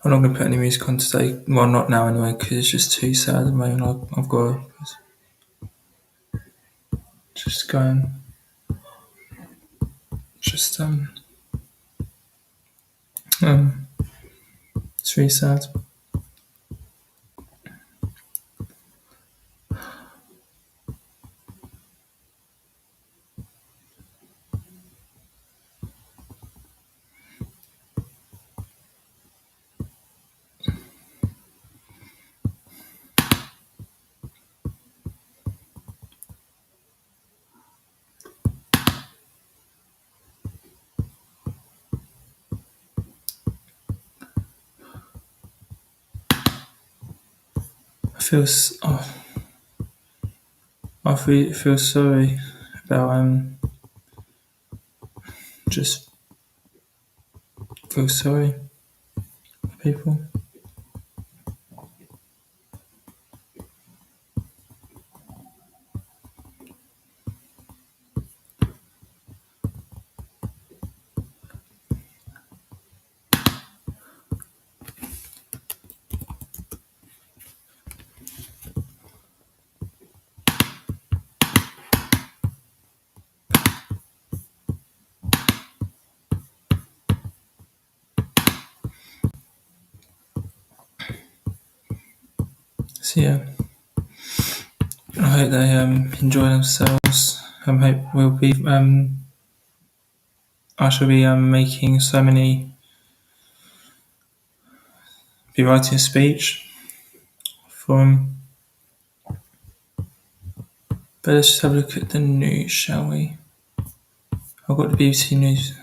I'm not going to put any music on today. Well, not now anyway, because it's just too sad at the moment. I've got to just go and just it's really sad. I feel sorry about just feel sorry for people. So yeah, I hope they enjoy themselves. I hope I shall be making so many, be writing a speech for them. But let's just have a look at the news, shall we? I've got the BBC News.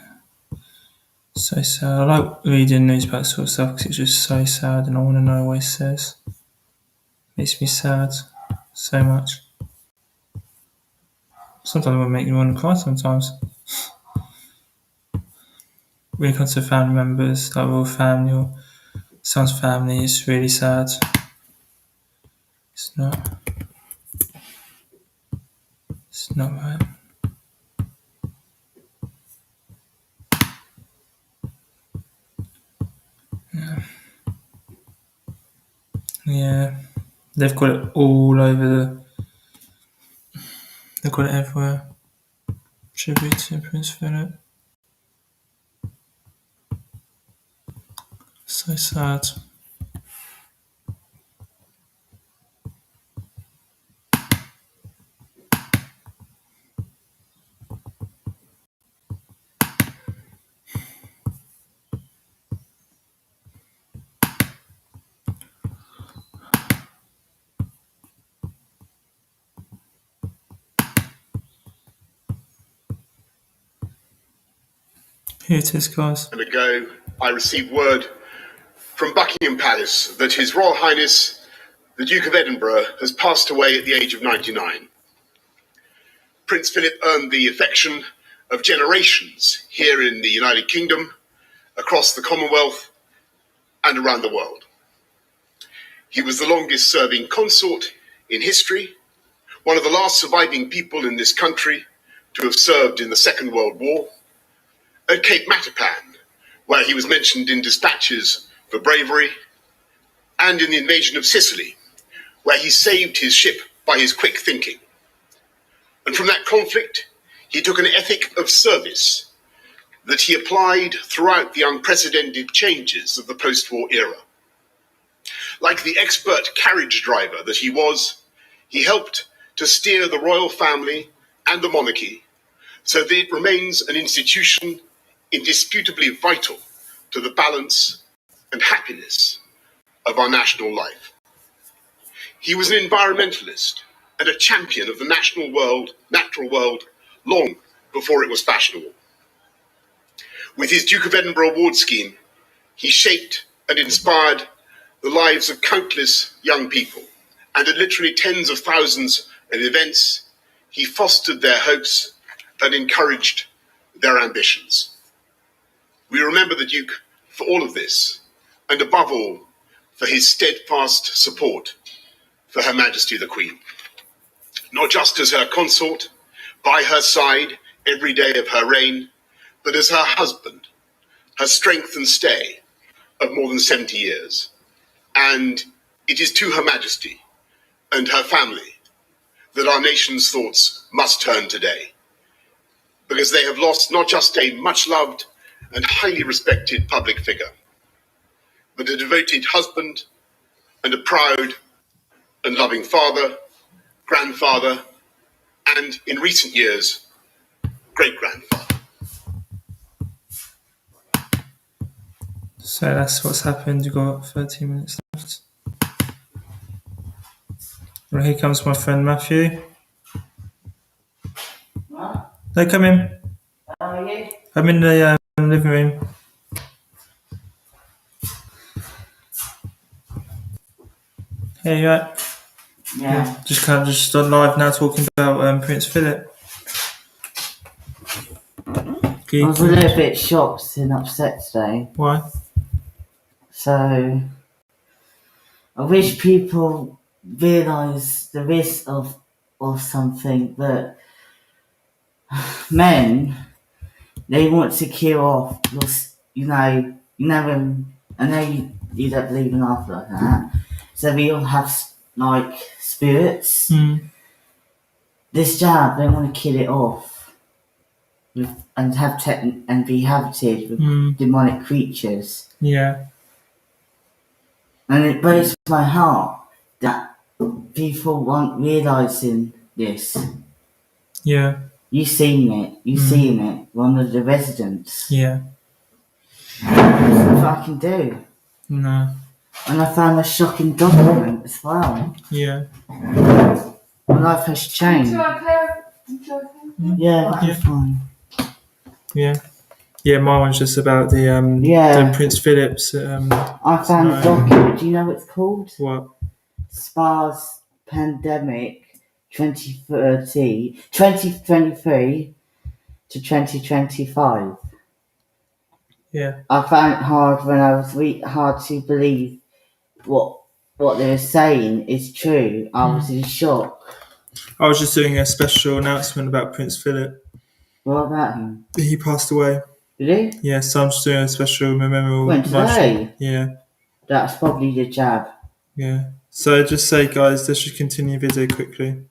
So sad. I like reading news about sort of stuff because it's just so sad and I want to know what it says. Makes me sad so much. Sometimes it will make me want to cry sometimes. When it comes to family members, like royal family or son's family, it's really sad. It's not right. Yeah. They've got it all over they've got it everywhere. Tribute to Prince Philip. So sad. Here it is, guys. And ago, I received word from Buckingham Palace that His Royal Highness, the Duke of Edinburgh, has passed away at the age of 99. Prince Philip earned the affection of generations here in the United Kingdom, across the Commonwealth, and around the world. He was the longest serving consort in history, one of the last surviving people in this country to have served in the Second World War, at Cape Matapan, where he was mentioned in dispatches for bravery, and in the invasion of Sicily, where he saved his ship by his quick thinking. And from that conflict, he took an ethic of service that he applied throughout the unprecedented changes of the post-war era. Like the expert carriage driver that he was, he helped to steer the royal family and the monarchy so that it remains an institution indisputably vital to the balance and happiness of our national life. He was an environmentalist and a champion of the natural world, long before it was fashionable. With his Duke of Edinburgh award scheme, he shaped and inspired the lives of countless young people, and at literally tens of thousands of events, he fostered their hopes and encouraged their ambitions. We remember the Duke for all of this, and above all, for his steadfast support for Her Majesty the Queen. Not just as her consort, by her side every day of her reign, but as her husband, her strength and stay, of more than 70 years. And it is to Her Majesty and her family that our nation's thoughts must turn today, because they have lost not just a much-loved and highly respected public figure, but a devoted husband and a proud and loving father, grandfather, and, in recent years, great-grandfather. So that's what's happened. You've got 13 minutes left. Well, here comes my friend Matthew. What? Hey, come in. How are you? I'm in the living room. Hey, you right? Yeah. Just on live now talking about Prince Philip. I was a little bit shocked and upset today. Why? So, I wish people realise the risk of something that men, they want to kill off, I know you don't believe in after like that, so we all have, like, spirits. This jab, they want to kill it off. And have and be habited with demonic creatures. Yeah. And it breaks my heart that people aren't realising this. Yeah. You've seen it. You've seen it. One of the residents. Yeah. That's what I can do. No. And I found a shocking document as well. Yeah. My life has changed. Yeah, that's fine. Yeah. Yeah, my one's just about the Prince Philip's. I found a document. Do you know what it's called? What? SPA's Pandemic 2023 to 2025. Yeah. I found it hard when I was hard to believe what they were saying is true. I was in shock. I was just doing a special announcement about Prince Philip. What about him? He passed away. Did he? Yeah, so I'm just doing a special memorial. When today? Yeah. That's probably the jab. Yeah. So just say, guys, let's just continue video quickly.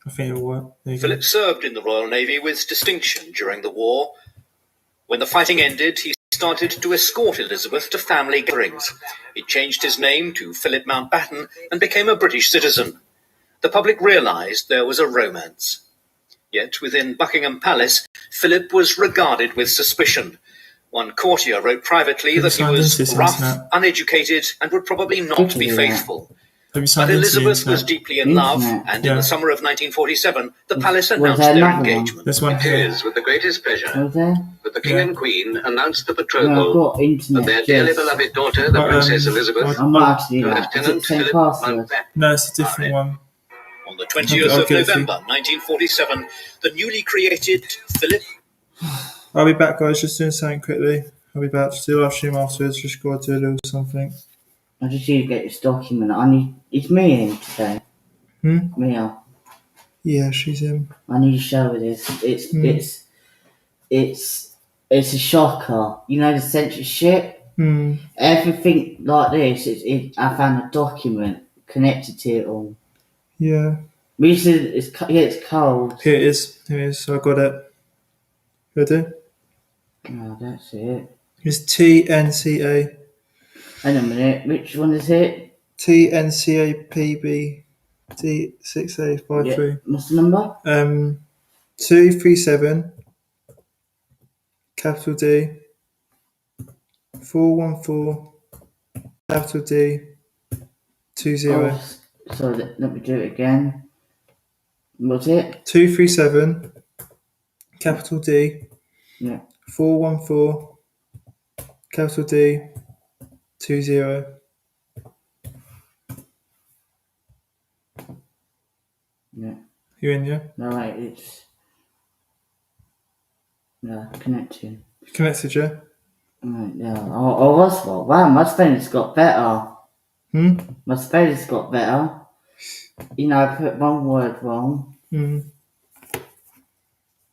I think it'll work. Philip served in the Royal Navy with distinction during the war. When the fighting ended, he started to escort Elizabeth to family gatherings. He changed his name to Philip Mountbatten and became a British citizen. The public realised there was a romance. Yet within Buckingham Palace, Philip was regarded with suspicion. One courtier wrote privately that he was rough, uneducated, and would probably not be faithful. But Elizabeth was deeply in love, and in the summer of 1947, the palace announced their engagement. It is with the greatest pleasure that the King and Queen announced the No, I've betrothal got internet. of their dearly beloved daughter, the Princess Elizabeth, I might have to do to that. Is it the Lieutenant same Philip password? Mountbatten. No, it's a different one. On the 20th of November 1947, the newly created Philip... I'll be back, guys, just doing something quickly. I'll be back to do a live stream afterwards, just got to do a little something. I just need to get this document. It's Mia in today. Mia. Yeah, she's in. I need to show her this. It's a shocker. You know the censorship? Everything like this, I found a document connected to it all. Yeah. It's cold. Here it is. So I got it. Ready? Oh, that's it. It's TNCA. Hang on a minute. Which one is it? TNCAPB D6A53. Yeah. What's the number? 237 capital D 414 capital D 20. Oh, so let me do it again. What's it? 237 capital D Yeah. 414 capital D 20. Yeah. You in, yeah? No, wait, it's... Yeah, connecting. Connected, yeah? Right, yeah. Wow, my Spanish got better. My Spanish got better. You know, I put one word wrong. You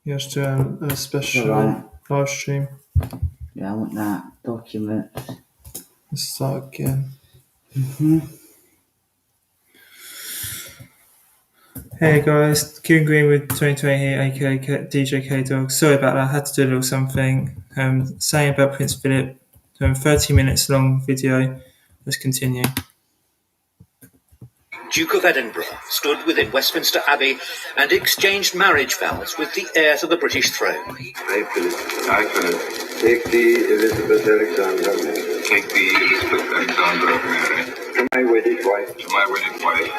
have to do a special live stream. Yeah, I want that. Document. Let's start again. Hey guys, Kieran Green with 2020 here, aka DJ K-Dog. Sorry about that, I had to do a little something. Saying about Prince Philip, 30 minutes long video. Let's continue. Duke of Edinburgh stood within Westminster Abbey and exchanged marriage vows with the heir to the British throne. I, Philip, take thee, Elizabeth Alexander of Mary. Take thee, Elizabeth Alexander of Mary. To my wedded wife. To my wedded wife.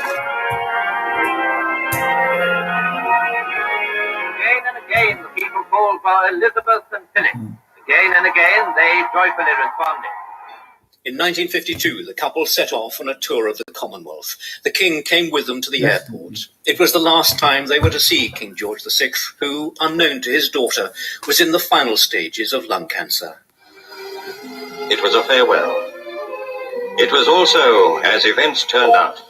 Again and again the people called for Elizabeth and Philip. Again and again they joyfully responded. In 1952, the couple set off on a tour of the Commonwealth. The King came with them to the airport. It was the last time they were to see King George VI, who, unknown to his daughter, was in the final stages of lung cancer. It was a farewell. It was also, as events turned out,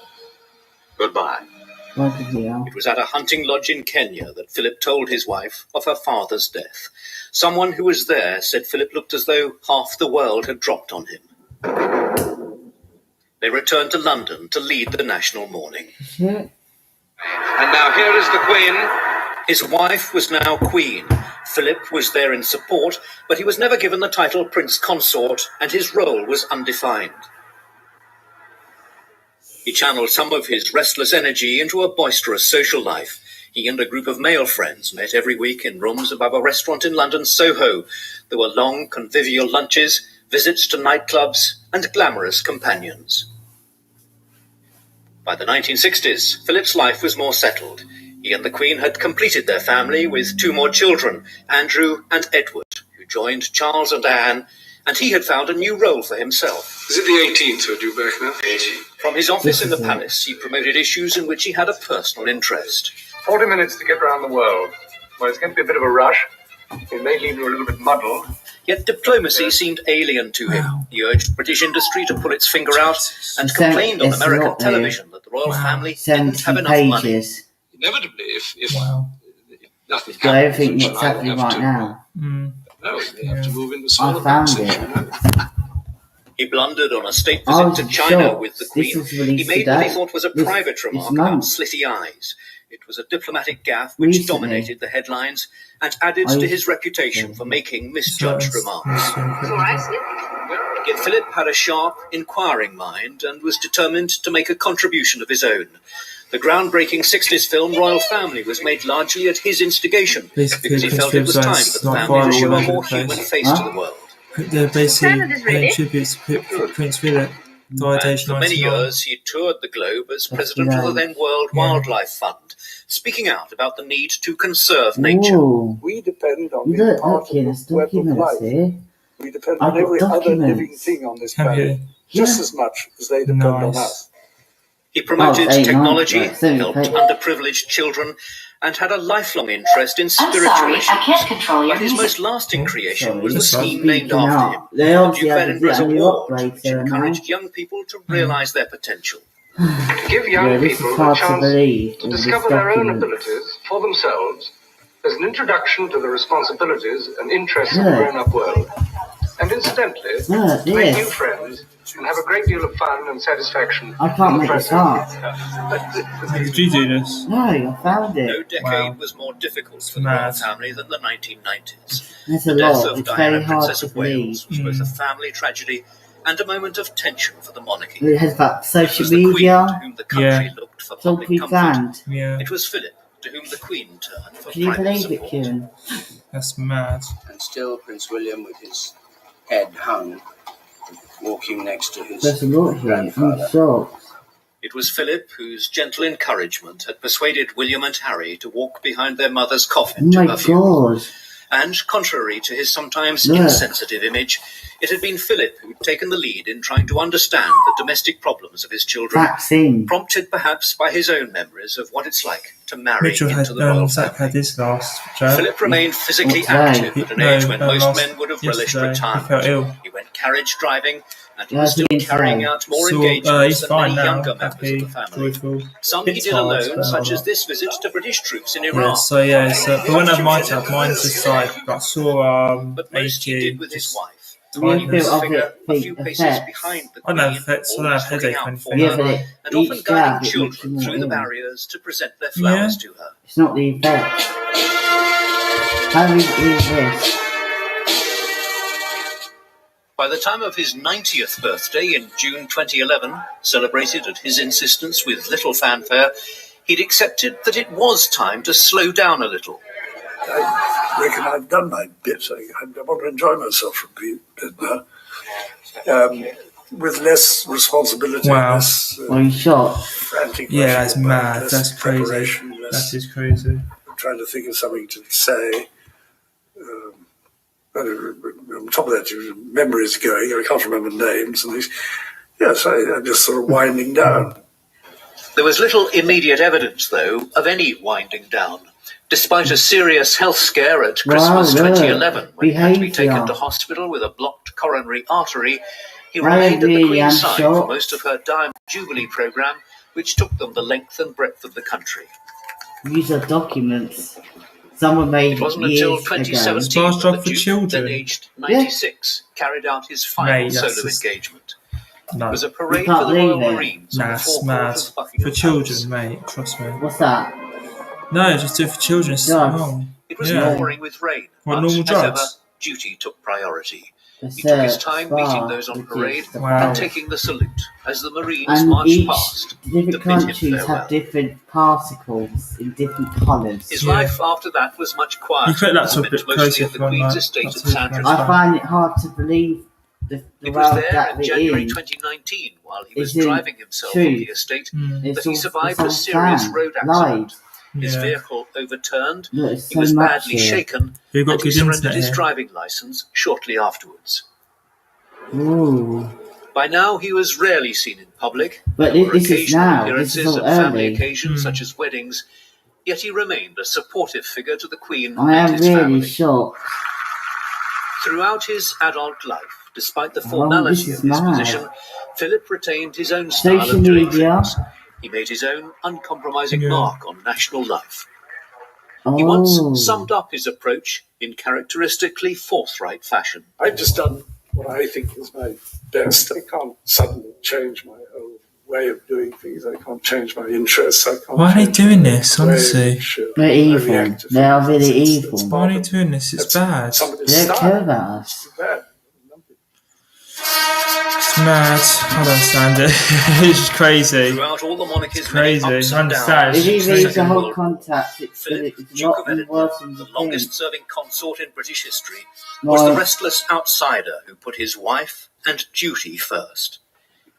goodbye. It was at a hunting lodge in Kenya that Philip told his wife of her father's death. Someone who was there said Philip looked as though half the world had dropped on him. They returned to London to lead the national mourning. And now here is the Queen. His wife was now Queen. Philip was there in support, but he was never given the title Prince Consort, and his role was undefined. He channeled some of his restless energy into a boisterous social life. He and a group of male friends met every week in rooms above a restaurant in London's Soho. There were long, convivial lunches, visits to nightclubs, and glamorous companions. By the 1960s, Philip's life was more settled. He and the Queen had completed their family with 2 more children, Andrew and Edward, who joined Charles and Anne, and he had found a new role for himself. Is it the 18th we're due back now? 18th. From his office in the palace, he promoted issues in which he had a personal interest. 40 minutes to get around the world. Well, it's going to be a bit of a rush. It may leave you a little bit muddled. Yet diplomacy seemed alien to him. He urged British industry to pull its finger out and complained on American television that the royal family didn't have enough money. Inevitably, if nothing So happens, everything which that's I happening have right to- now. No, they have to move into I smaller found boxes, it. you know. He blundered on a state I visit was to China shocked. with the This Queen. was released He made what he today. thought was a This- private this remark month. about slitty eyes. It was a diplomatic gaffe which Recently. dominated the headlines and added to his reputation for making misjudged remarks. Yet Philip had a sharp, inquiring mind and was determined to make a contribution of his own. The groundbreaking 60s film Royal Family was made largely at his instigation because he felt it was time for the family to show a more human face to the world. They're basically paying tributes to Prince Philip, died And aged for many 99. years, he toured the globe as president of the then World Wildlife Fund, speaking out about the need to conserve nature. Ooh. We depend on being Look, part of the there's web of documents life. here. We depend I've on got every other documents. living thing on this Have planet you? just Yeah. as much as they depend on Nice. us. He promoted Oh, hey, technology, nice. Right, helped so- underprivileged children, and had a lifelong interest in I'm spiritual sorry, issues. I can't control your But his music. most lasting creation Sorry, was the that's right. scheme named Speaking after him, up. They the obviously Duke of have Edinburgh's a new Award, upgrade which there now. encouraged young people to realise their potential. Give young Yeah, this is people the hard to chance believe. to all these discover their own documents. abilities for themselves as an introduction to the responsibilities and interests of the Yeah. grown-up world. And incidentally, Yeah, make new yes. friends and have a great deal of fun and satisfaction. I can't in the make this process. up. How did you do this? No, I found No it. decade Wow. was more difficult for the royal Mad. family than the 1990s. There's The a death lot. of It's Diana, very hard Princess to of believe. Wales, was both a family tragedy and a moment of tension for the monarchy. It has about It social was the Queen to media. whom the country Yeah. looked for It's all public comfort. pre-planned. Yeah, It was Philip to whom the Queen turned for Can you private believe it, support. Kieran? that's mad. And still Prince William with his head hung, walking next to his There's a lot here. I'm grandfather. shocked. It was Philip whose gentle encouragement had persuaded William and Harry to walk behind their mother's Oh coffin to my her funeral. god. And contrary to his sometimes Look. insensitive image, it had been Philip who'd taken the lead in trying to understand the domestic problems of his children, Vaccine. prompted perhaps by his own memories of what it's like to marry Mitchell had, into the royal Zach family. had his last jab. Philip remained physically What's that? active at an age when most last- men would have relished yesterday. He felt retirement. ill. He went carriage driving, and he Yeah, was still he's carrying fine. out more So, engagements he's than fine many now, younger members happy, of the family. joyful. Some he It's did hard, alone, but such a as lot. this visit to British troops in Yeah, Iraq. so but when I have my tab, mine's just like sore arm, But most he aching, did with his just wife, tightness. feel of Figure it a few paces affects. behind the I don't have Queen, effects, I don't always have looking headache or out for anything. Yeah, her, but and often each guiding jab, it makes you children more through the ill. barriers to present their flowers to her. It's not the effect. How do we do this? By the time of his 90th birthday in June 2011, celebrated at his insistence with little fanfare, he'd accepted that it was time to slow down a little. I reckon I've done my bit. I want to enjoy myself for a bit now. With less responsibility, Wow. less Well, you shot. frantic. Yeah, that's rushing about, mad. less That's crazy. preparation, That less is crazy. trying to think of something to say. On top of that, your memory's going. I can't remember names and things. Yes, I'm just sort of winding down. There was little immediate evidence, though, of any winding down. Despite a serious health scare at Christmas 2011, when he had to be taken to hospital with a blocked coronary artery, he remained at the Queen's side for most of her Diamond Jubilee programme, which took them the length and breadth of the country. These are documents. Someone made It wasn't until 2017 that the Duke, then aged 96, carried out his final solo engagement. No. It was a parade for the Royal Marines on the forecourt of Buckingham For children, Palace. mate, trust me. What's that? No, just do it for children. It's wrong. It was pouring with rain, What, but normal as drugs? ever, duty took priority. He took his time meeting those on parade and taking the salute as the Marines marched past. Different countries have different particles in different colours. His life after that was much quieter. You put that a bit closer at the Queen's estate at Sandringham. I find it hard to believe the It was there that in January 2019, while he was driving himself on the estate, that he survived a serious road accident. His vehicle overturned, he was badly shaken, and he surrendered his driving licence shortly afterwards. Ooh. By now, he was rarely seen in public. But There were this is occasional now. appearances This is all at family early. occasions such as weddings, yet he remained a supportive figure to the Queen I and am his really family. shocked. Throughout his adult life, despite the formality of his position, Philip retained his own style Social of doing media. things. He made his own uncompromising mark on national life. Oh. He once summed up his approach in characteristically forthright fashion. I've just done what I think is my best. I can't suddenly change my whole way of doing things. I can't change my interests. I can't. Why are they doing this, honestly? They're evil. They are really evil. Why are they doing this? It's bad. They don't care about us. It's bad. It's mad. I don't understand it. It's just crazy. Throughout all the monarchy's Crazy. many ups I and understand. downs, If you read the Second whole World contact, it's Philip, a Duke lot of Edinburgh, worse than the you think. longest-serving consort in British history, was the restless outsider who put his wife and duty first.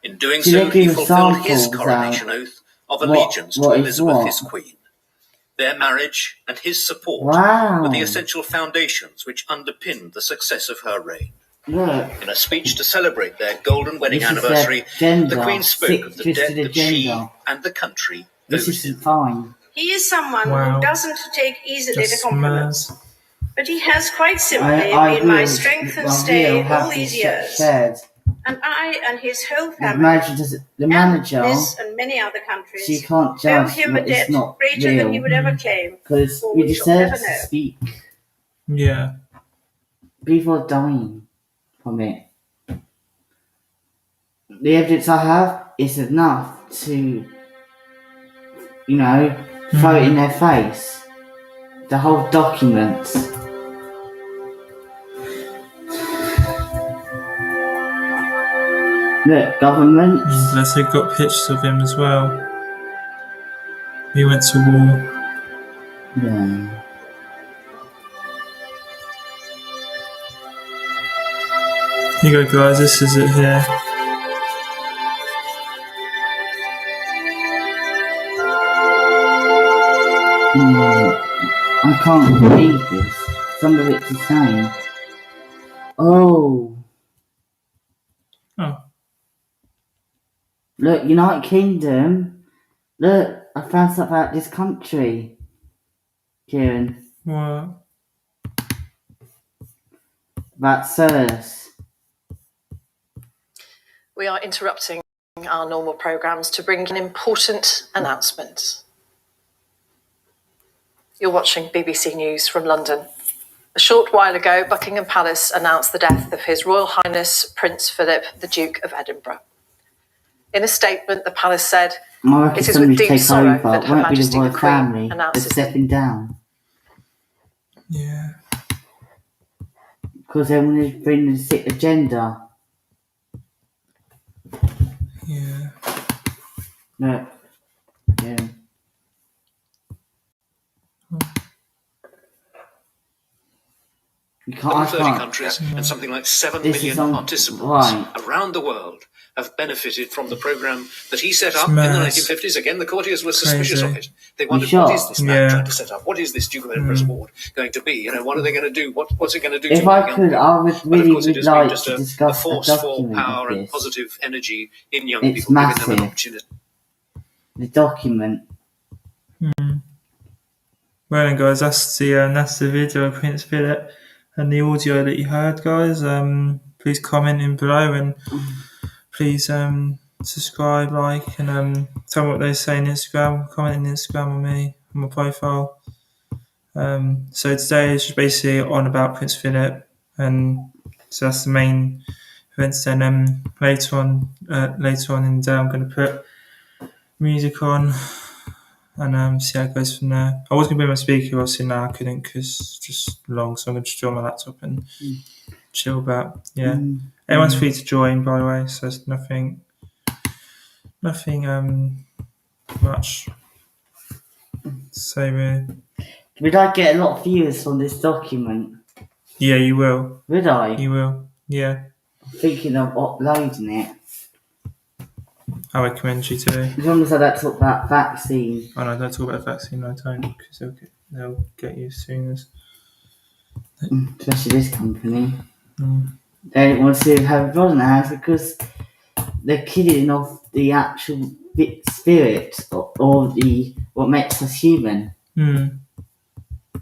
In doing See, so, they he give fulfilled his examples coronation oath of allegiance to what is Elizabeth, what. his queen. Their marriage and his support Wow. were the essential foundations which underpinned the success of her reign. Look, In a speech to celebrate their golden wedding this is anniversary, their gender. the Queen spoke of the Sick, debt twisted that she agenda. and the country This owed isn't him. fine. He is someone Wow. who doesn't take easily to That's compliments, mad. but he has quite simply I been my will, strength and I stay will have all these this years. shared. And I and his whole The family, manager, and this and many other countries, she can't owe judge him a what is debt not greater than he real would ever claim, because or we we shall deserve never to know. speak. Yeah. People are dying from it. The evidence I have is enough to, throw it in their face. The whole documents. Look, government. Unless they've got pictures of him as well. He went to war. Yeah. Here you go, guys. This is it here. I can't believe this. Some of it's the same. Oh. Oh. Look, United Kingdom. Look, I found stuff about this country. Kieran. What? About Sirs. We are interrupting our normal programmes to bring an important announcement. You're watching BBC News from London. A short while ago, Buckingham Palace announced the death of His Royal Highness Prince Philip, the Duke of Edinburgh. In a statement, the palace said, "It is with deep sorrow that Her Majesty the Queen announces stepping down." Yeah. Because they want to bring the sick agenda. Yeah. No. Yeah. Over 30 countries and something like 7 million participants around the world have benefited from the programme that he set up in the 1950s. Again, the courtiers were suspicious of it. They wondered, what is this man trying to set up? What is this Duke of Edinburgh's award going to be? You know, what are they going to do? What's it going to do if to I could, I would really would like just to a discuss force a for document power of and this. positive energy in young It's people, massive. giving them an opportunity. The document. Well then, guys, that's the video of Prince Philip and the audio that you heard, guys. Please comment in below and please subscribe, like, and tell me what they say on Instagram. Comment on Instagram on me, on my profile. So today is just basically on about Prince Philip, and so that's the main events. Then later on in the day, I'm going to put music on and see how it goes from there. I was going to bring my speaker, obviously now I couldn't because it's just long, so I'm going to just do it on my laptop and chill. But yeah, everyone's free to join, by the way, so there's nothing much to say really. Would I get a lot of views on this document? Yeah, you will. Would I? You will, yeah. I'm thinking of uploading it. I recommend you to. As long as I don't talk about vaccine. Oh no, don't talk about vaccine, I don't, because they'll get you as soon as. Especially this company. They don't want to have blood in their hands because they're killing off the actual spirit or the what makes us human. And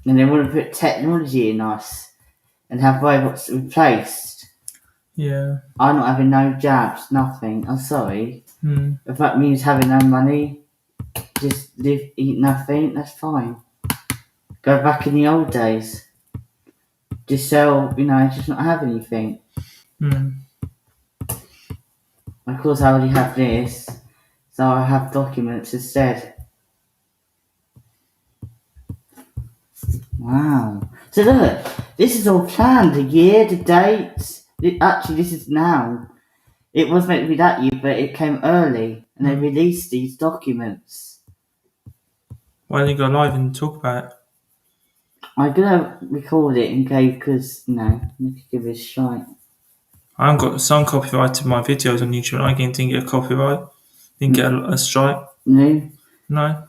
they want to put technology in us and have robots replaced. Yeah. I'm not having no jabs, nothing. I'm sorry. If that means having no money, just live, eat nothing, that's fine. Go back in the old days. Just sell, just not have anything. Of course, I already have this, so I have documents instead. Wow. So look, this is all planned. The year, the dates. Actually, this is now. It was meant to be that year, but it came early, and they released these documents. Why don't you go live and talk about it? I'm gonna record it in case, because, I could give it a shot. I haven't got some copyright to my videos on YouTube, and I didn't get a copyright. Didn't get a strike. No? No.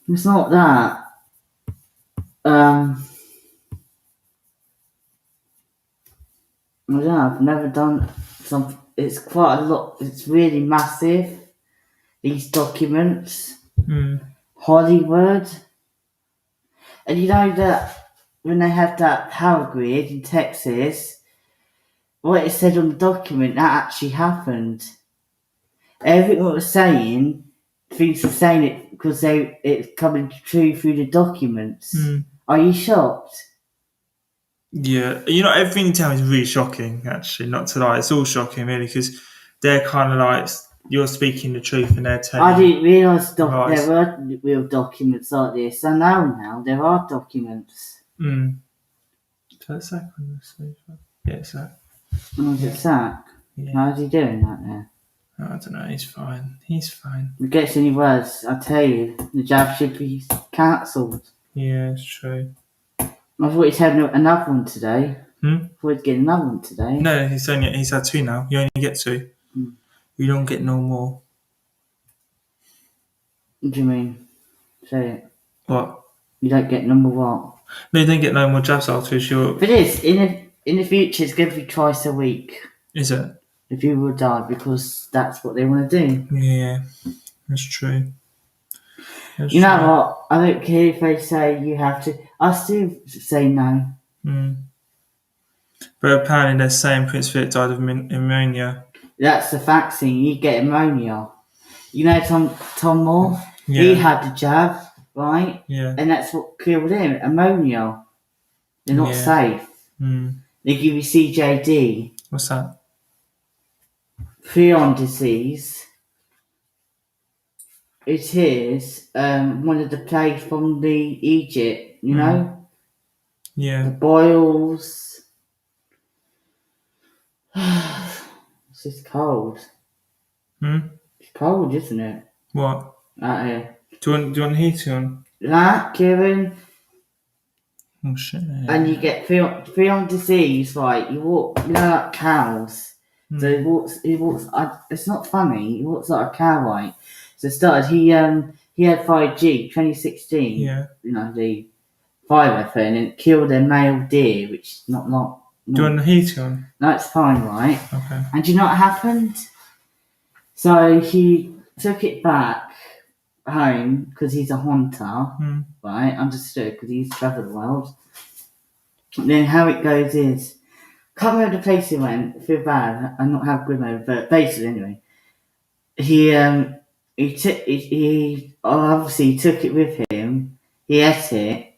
It's not that. I don't know, I've never done something. It's quite a lot. It's really massive. These documents. Hollywood. And you know that when they had that power grid in Texas, what it said on the document, that actually happened. Everything it was saying, things were saying it because it's coming true through the documents. Are you shocked? Yeah, everything you tell me is really shocking, actually, not to lie. It's all shocking, really, because they're kind of like, you're speaking the truth and they're telling I didn't realise there were real documents like this. I know now, there are documents. That's Zach on the sofa. Yeah, Zach. Oh, it's Zach? Yeah. How's he doing that there? I don't know, he's fine. He's fine. If it gets any worse, I tell you, the jab should be cancelled. Yeah, it's true. I thought he's having another one today. I thought he'd get another one today. No, he's had 2 now. You only get 2. You don't get no more. What do you mean? Say it. What? You don't get number what? No, you don't get no more jabs after sure. But it is. In the future, it's going to be twice a week. Is it? If you will die, because that's what they want to do. Yeah, that's true. You know what? I don't care if they say you have to. I still say no. But apparently they're saying Prince Philip died of pneumonia. That's the vaccine. You get pneumonia. You know Tom Moore? Yeah. He had the jab, right? Yeah. And that's what killed him, ammonia. They're not safe. They give you CJD. What's that? Prion disease. It is one of the plagues from the Egypt, you know? Yeah. The boils. It's just cold. It's cold, isn't it? What? Out here. Do you want heating on? That, Kieran. Oh shit. And you get prion disease, right? You walk, you know, like cows. So he walks. It's not funny. He walks like a cow, right? So it started. He had 5G 2016. Yeah. You know, the fire thing, and it killed a male deer, which is not. Do you want the heating on? No, it's fine, right? Okay. And do you know what happened? So he took it back home because he's a hunter, right? Understood, because he's travelled the world. And then how it goes is, can't remember the place he went. I feel bad. I'm not how good over, but basically anyway, he obviously took it with him. He ate it,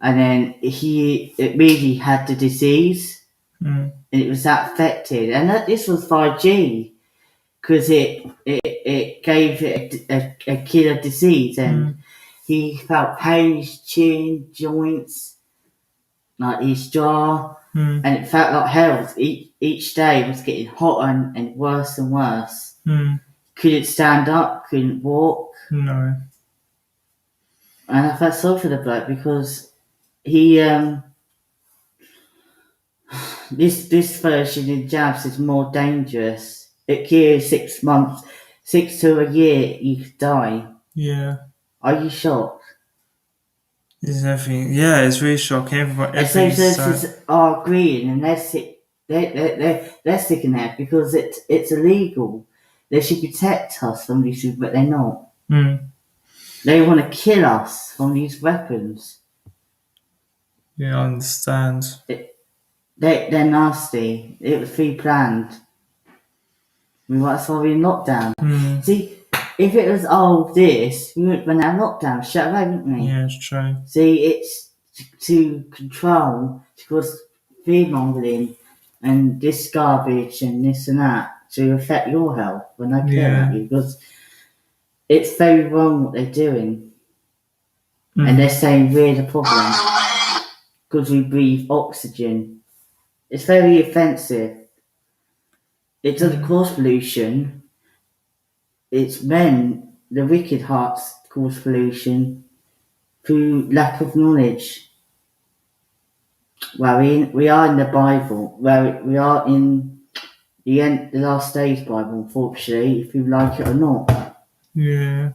and then it really had the disease, and it was that affected. And this was 5G, because it gave it a killer disease, and he felt pain in his chin, joints, like his jaw, and it felt like hell. Each day was getting hotter and worse and worse. Couldn't stand up, couldn't walk. No. And I felt sorry for the bloke because he this version of jabs is more dangerous. It cures 6 months, 6 to a year, you could die. Yeah. Are you shocked? It's everything. Yeah, it's really shocking. Everything's are agreeing, and they're sick. They're sick in that because it's illegal. They should protect us from these, but they're not. They want to kill us from these weapons. Yeah, I understand. They're nasty. It was pre-planned. That's why we're in lockdown. See, if it was this, we wouldn't have lockdown straight away, wouldn't we? Yeah, it's true. See, it's to control, to cause fear-mongering and this garbage and this and that to affect your health when I care about you, because it's very wrong what they're doing. And they're saying we're the problem because we breathe oxygen. It's very offensive. It doesn't cause pollution. It's men, the wicked hearts, cause pollution through lack of knowledge. Well, we are in the Bible. Well, we are in the last days Bible, unfortunately, if you like it or not. Yeah.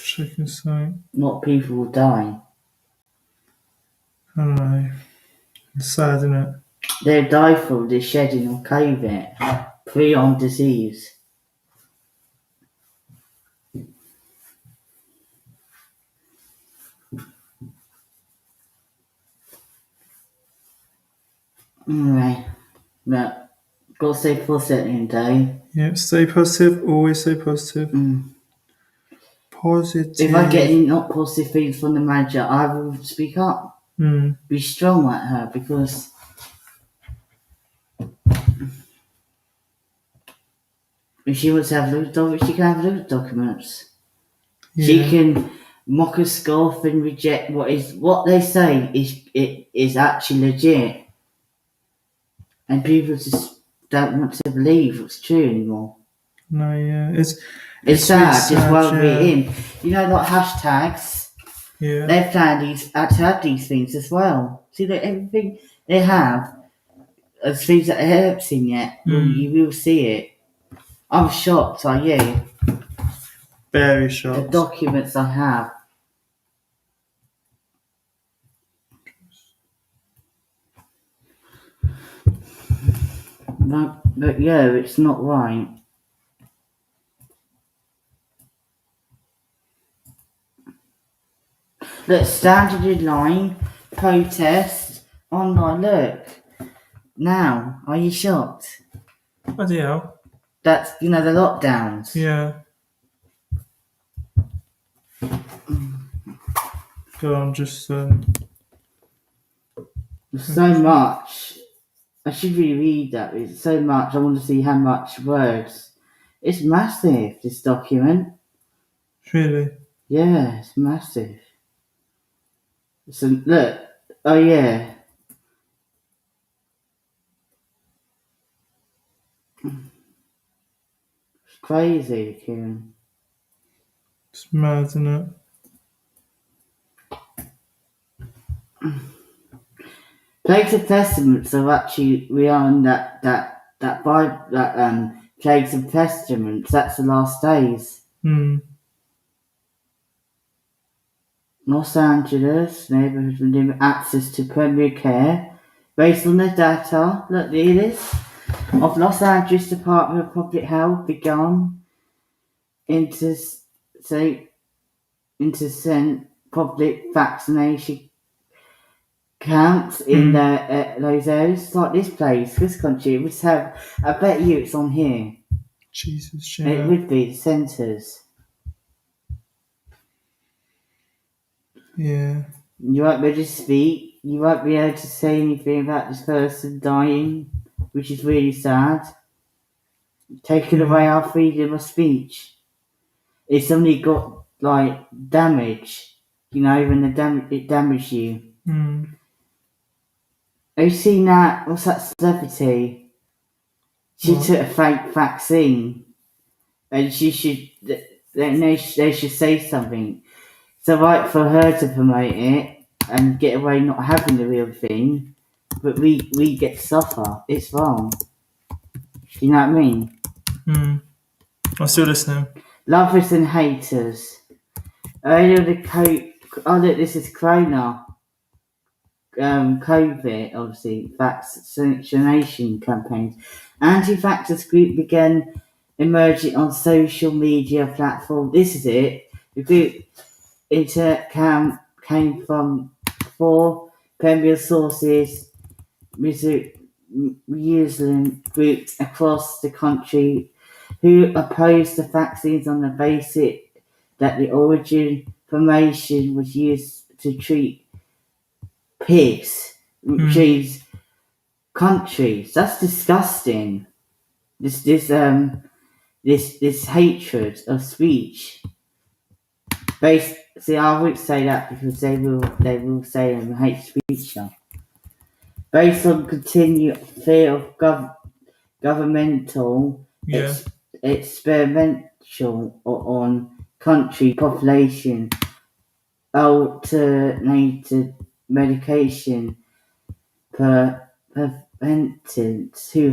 Check this out. Not people will die. I don't know. It's sad, isn't it? They'll die from the shedding of COVID, prion disease. Anyway, but got to stay positive in day. Yeah, stay positive. Always stay positive. Positive. If I get any not positive things from the manager, I will speak up. Be strong like her, because if she wants to have those documents, she can have those documents. Yeah. She can mock and scoff and reject what they say is actually legit. And people just don't want to believe it's true anymore. No, yeah. It's sad, just well written. You know, like hashtags. Yeah. They've planned to have these things as well. See that everything they have as things that they haven't seen yet. You will see it. I'm shocked, are you? Very shocked. The documents I have. But yeah, it's not right. Look, standing in line, protest, online, look. Now, are you shocked? Bloody hell. That's, the lockdowns. Yeah. Go on, just... so much. I should really read that. It's so much. I want to see how much words. It's massive, this document. Really? Yeah, it's massive. So, look. Oh, yeah. It's crazy, Kieran. It's mad, isn't it? Plagues of Testaments are actually, we are in that Bible, Plagues of Testaments, that's the last days. Los Angeles neighborhood with limited access to primary care based on the data, look, here it is, of Los Angeles Department of Public Health begun intersent public vaccination camps in those areas, like this place, this country. It would have, I bet you it's on here. Jesus, yeah. It would be the centres. Yeah. You won't be able to speak. You won't be able to say anything about this person dying, which is really sad. Taking away our freedom of speech. It's only got, like, damage. You know, when it damaged you. Have you seen that? What's that celebrity? She took a fake vaccine. And she should... They should say something. It's alright for her to promote it and get away not having the real thing, but we get to suffer. It's wrong. Do you know what I mean? I'm still listening. Lovers and haters. Look, this is Corona. COVID, obviously, vaccination campaigns. Anti-vaxxers group began emerging on social media platforms. This is it. The group came from 4 premier sources, Muslim groups across the country who opposed the vaccines on the basis that the origin information was used to treat pigs, which is countries. That's disgusting. This hatred of speech. See, I won't say that because they will say hate speech. Based on continued fear of governmental experimental on country population, alternated medication preventants who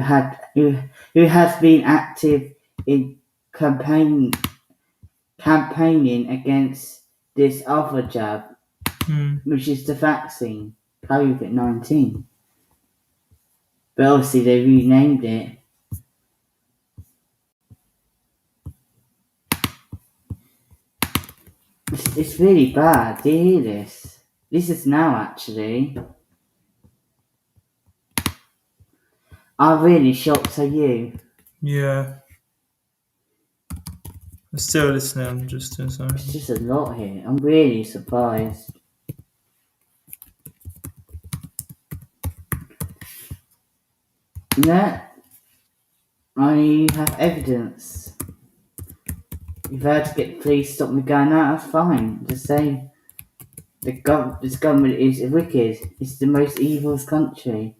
has been active in campaigning against this other jab, which is the vaccine, COVID-19. But obviously they renamed it. It's really bad. Do you hear this? This is now, actually. I'm really shocked, are you? Yeah. I'm still listening, I'm just doing something. It's just a lot here. I'm really surprised. No. I have evidence. If I had to get the police to stop me going out, that's fine. Just say this government is wicked. It's the most evil country.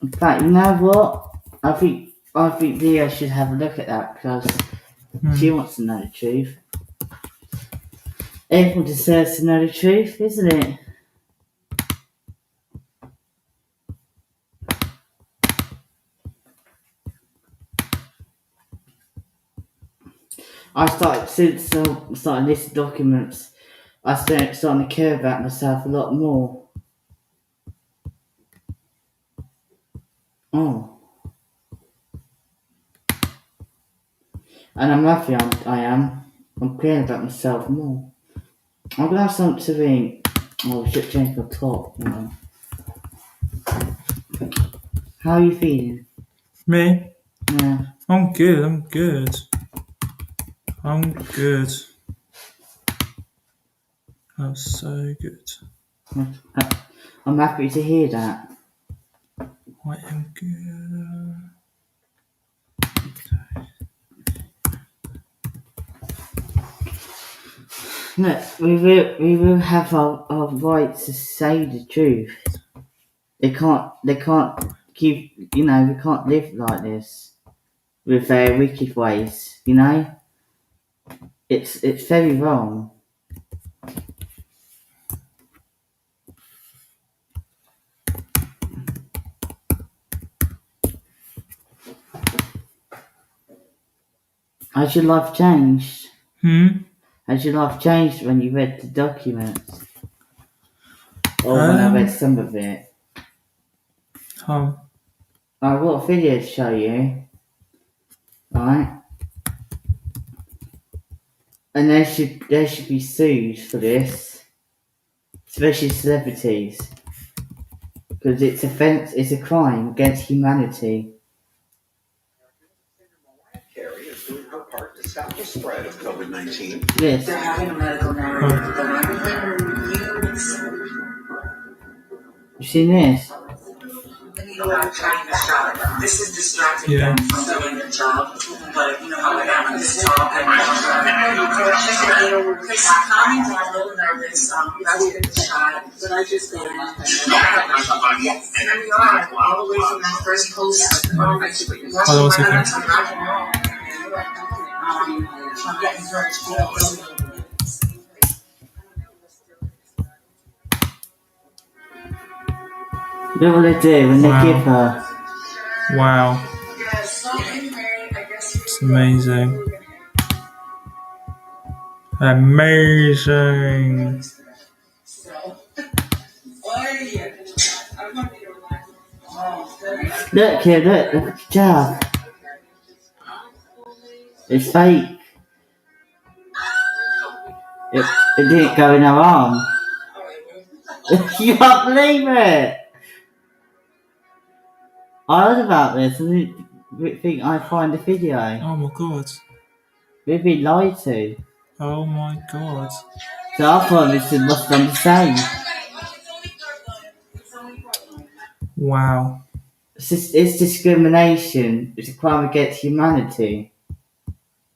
In fact, you know what? I think Leah should have a look at that because she wants to know the truth. Everyone deserves to know the truth, isn't it? Since I started listing documents, I started to care about myself a lot more. Oh. And I'm happy I am. I'm caring about myself more. I'm gonna have something to drink. Oh, we should change my top, you know. How are you feeling? Me? Yeah. I'm good. I'm so good. I'm happy to hear that. I am good. Look, we will have our right to say the truth. They can't keep, we can't live like this with their wicked ways, It's very wrong. Has your life changed? Has your life changed when you read the documents? Or when I read some of it? How? I've got a video to show you. Right? And they should be sued for this. Especially celebrities. Because it's a crime against humanity. Is doing her part to stop the spread of COVID-19. Yes. They're having a medical narrative, but everything reviews. You seen this? About trying to shot. This is distracting them from doing their job. But you know how I am on this talk and it's calming down, a little nervous. About to get the shot, but I just did it. Yes, and there we are, all the way from that first post. Hold on a second. I'm getting very close. Look what they do when they give her. Wow. It's amazing. Amazing. Look here, look at the jab. It's fake. It didn't go in her arm. You can't believe it! I heard about this and didn't think I'd find the video. Oh my god. We've been lied to. Oh my god. So I thought this must have done the same. Wow. It's discrimination. It's a crime against humanity.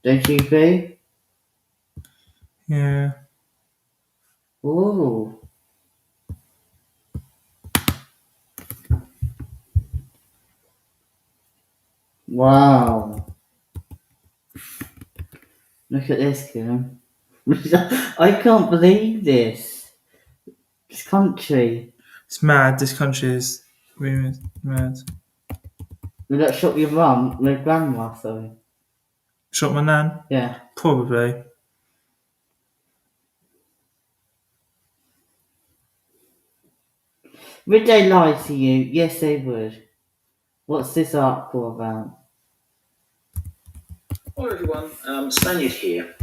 Don't you agree? Yeah. Ooh. Wow. Look at this, Kim. I can't believe this. This country. It's mad. This country is really mad. Will that shot your mum? My grandma, sorry. Shot my nan? Yeah. Probably. Would they lie to you? Yes, they would. What's this article about? Hello everyone, Spaniard here.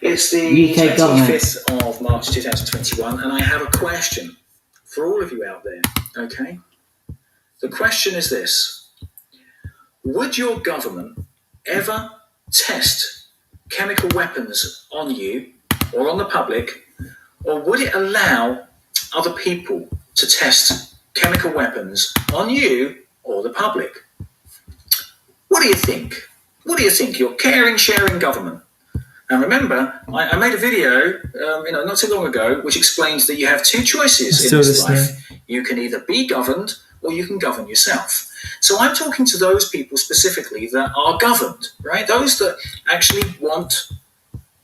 It's the UK 25th of March 2021 and I have a question for all of you out there, okay? The question is this: would your government ever test chemical weapons on you or on the public, or would it allow other people to test chemical weapons on you or the public? What do you think? What do you think? Your caring, sharing government. And remember, I made a video, not too long ago, which explains that you have two choices in this life. You can either be governed or you can govern yourself. So I'm talking to those people specifically that are governed, right? Those that actually want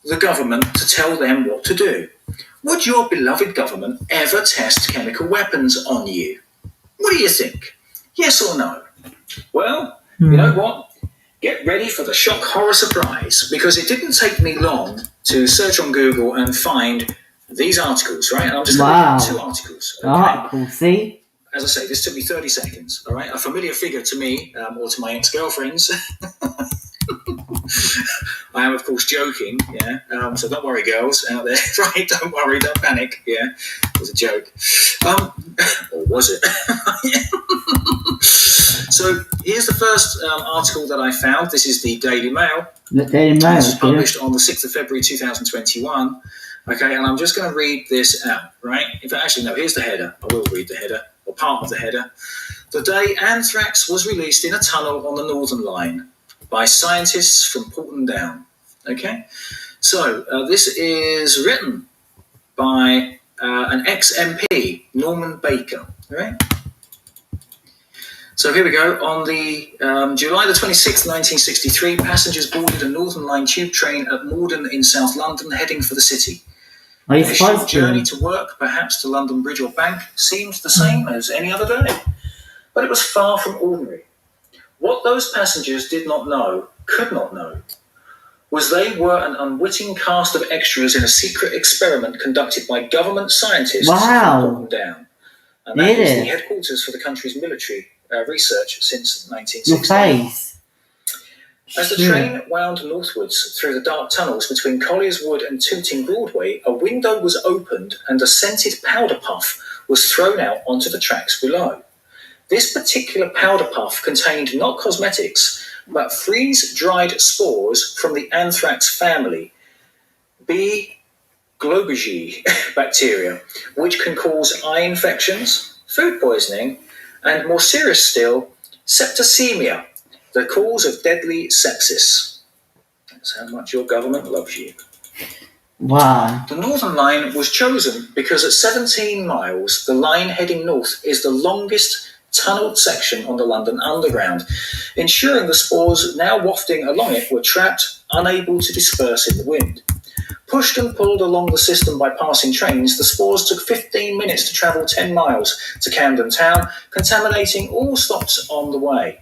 the government to tell them what to do. Would your beloved government ever test chemical weapons on you? What do you think? Yes or no? Well, you know what? Get ready for the shock, horror, surprise, because it didn't take me long to search on Google and find these articles, right? And I'm just going to read 2 articles. Okay? Article, see? As I say, this took me 30 seconds, all right? A familiar figure to me, or to my ex-girlfriends. I am, of course, joking, yeah? So don't worry, girls out there, right? Don't worry, don't panic, yeah? It was a joke. Or was it? So here's the first article that I found. This is the Daily Mail. The Daily Mail. This was published on the 6th of February 2021. Okay, and I'm just going to read this out, right? In fact, actually, no, here's the header. I will read the header, or part of the header. The day anthrax was released in a tunnel on the Northern Line by scientists from Portland Down. Okay, so this is written by an ex-MP, Norman Baker, right? So here we go. On the July the 26th, 1963, passengers boarded a Northern Line tube train at Morden in South London, heading for the city. Are you Their supposed short to? journey to work, perhaps to London Bridge or Bank, seemed the same as any other day. But it was far from ordinary. What those passengers did not know, could not know, was they were an unwitting cast of extras in a secret experiment conducted by government scientists from Portland Down. And that is the headquarters for the country's military research since 1960. As the train wound northwards through the dark tunnels between Collier's Wood and Tooting Broadway, a window was opened and a scented powder puff was thrown out onto the tracks below. This particular powder puff contained not cosmetics, but freeze-dried spores from the anthrax family, B. Globigerina bacteria, which can cause eye infections, food poisoning, and more serious still, septicemia, the cause of deadly sepsis. That's how much your government loves you. Wow. The Northern Line was chosen because at 17 miles, the line heading north is the longest tunnelled section on the London Underground, ensuring the spores now wafting along it were trapped, unable to disperse in the wind. Pushed and pulled along the system by passing trains, the spores took 15 minutes to travel 10 miles to Camden Town, contaminating all stops on the way.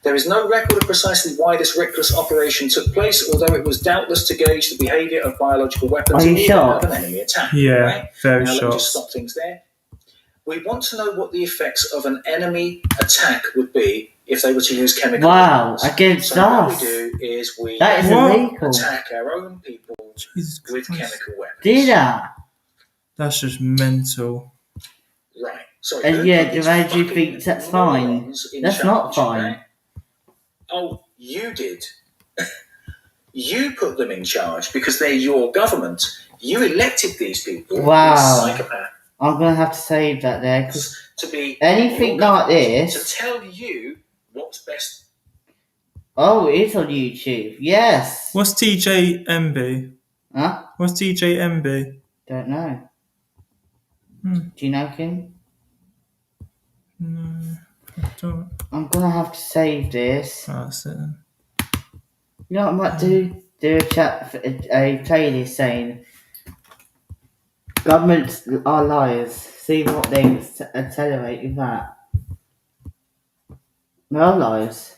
There is no record of precisely why this reckless operation took place, although it was doubtless to gauge the behaviour of biological weapons in the event of an enemy attack. Yeah, right? very now, shocked. Let me just stop things there. We want to know what the effects of an enemy attack would be if they were to use chemical weapons. Against so us. what we do is we That is illegal. attack our own people with chemical weapons. Did that? That's just mental. Right. Sorry. And yeah, do you think that's fine? That's not fine. Right? Oh, you did. You put them in charge because they're your government. You elected these people. Wow. Psychopath. I'm going to have to save that there, because to be anything like this... To tell you what's best. Oh, it is on YouTube. Yes. What's TJMB? Huh? What's TJMB? Don't know. Do you know him? No, I don't. I'm going to have to save this. Oh, that's it then. You know what I might do? Do a playlist saying governments are liars. See what they accelerate with that. They are liars.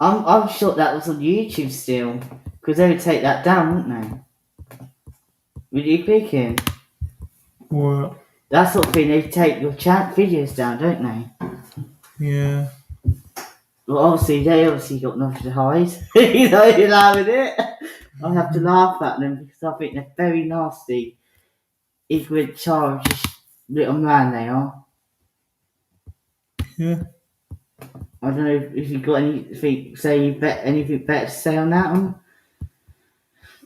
I'm sure that was on YouTube still, because they would take that down, wouldn't they? Would you pick him? What? That sort of thing, they take your chat videos down, don't they? Yeah. Well, obviously, they got nothing to hide. You know, you're laughing at it. I have to laugh at them because I think they're very nasty, ignorant, childish little man they are. Yeah. I don't know if you've got anything better to say on that one.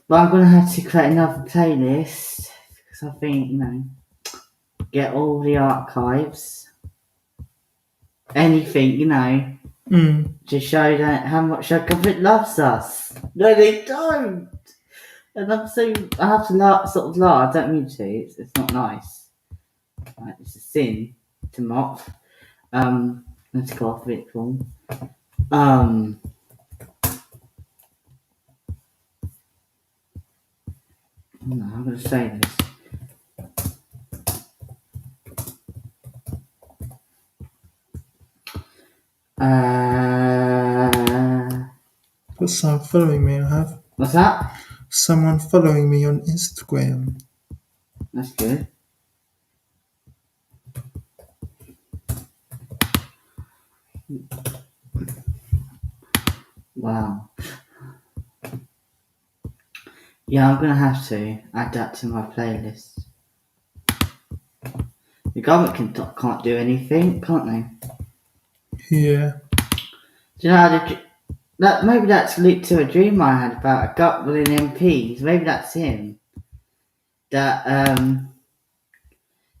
But I'm going to have to create another playlist because I think, get all the archives. Anything, to show that how much our government loves us. No, they don't. And I have to laugh. I don't mean to. It's not nice. Right, it's a sin to mock. Let's go off a bit form. No, I'm going to say this. Got someone following me, I have. What's that? Someone following me on Instagram. That's good. Wow. Yeah, I'm going to have to add that to my playlist. government can't do anything, can't they? Yeah. Do you know how maybe that's linked to a dream I had about a gut with MPs. Maybe that's him. That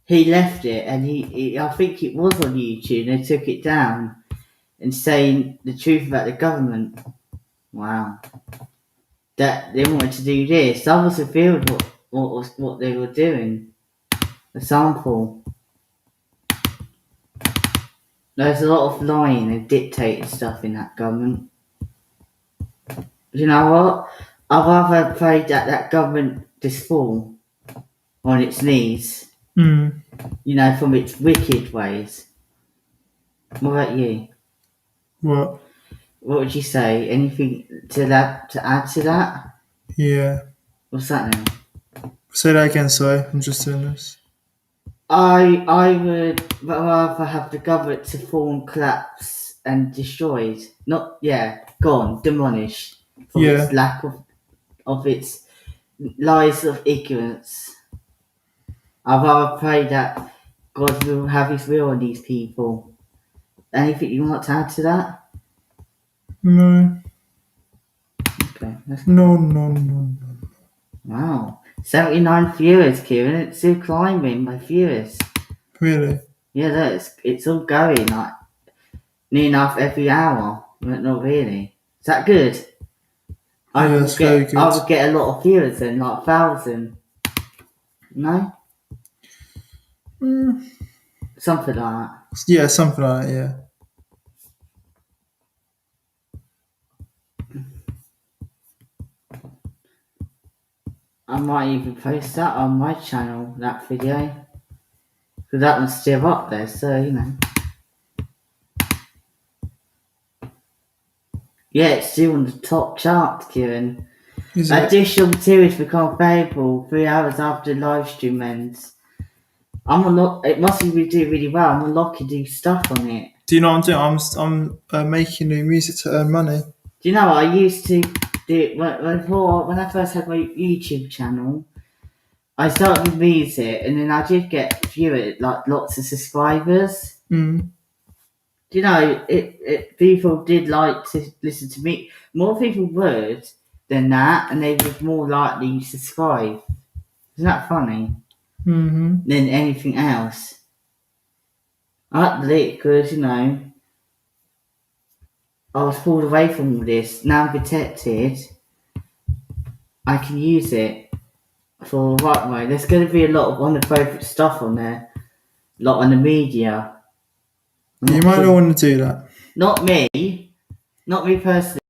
he left it, and he I think it was on YouTube. They took it down and saying the truth about the government. Wow. That they wanted to do this. I was revealed what they were doing. A sample. There's a lot of lying and dictating stuff in that government. You know what? I'd rather pray that government just fall on its knees. Mm. You know, from its wicked ways. What about you? What? What would you say? Anything to add to that? Yeah. What's that now? Say that again, sorry. I'm just doing this. I would rather have the government to fall and collapse and destroyed. Gone, demolished. For its lack of its lies of ignorance. I'd rather pray that God will have his will on these people. Anything you want to add to that? No. Okay. No. Wow. 79 viewers, Kieran. It's still climbing by viewers. Really? Yeah, look, it's all going like near enough every hour. But not really. Is that good? That's very good. I would get a lot of viewers then, like 1,000. No? Something like that. Yeah, something like that, yeah. I might even post that on my channel, that video. Because that one's still up there, so you know. Yeah, it's still on the top chart, Kieran. Additional materials become available 3 hours after the live stream ends. It must be doing really well. I'm unlocking new stuff on it. Do you know what I'm doing? I'm making new music to earn money. Do you know what I used to do when I first had my YouTube channel? I started with music, and then I did get viewers, like lots of subscribers. Mm. Do you know, people did like to listen to me. More people would than that, and they would more likely subscribe. Isn't that funny? Mm-hmm. Than anything else. I like it because, you know, I was pulled away from all this. Now I'm protected. I can use it for the right way. There's going to be a lot of inappropriate stuff on there. A lot on the media. You might not want to do that. Not me. Not me personally.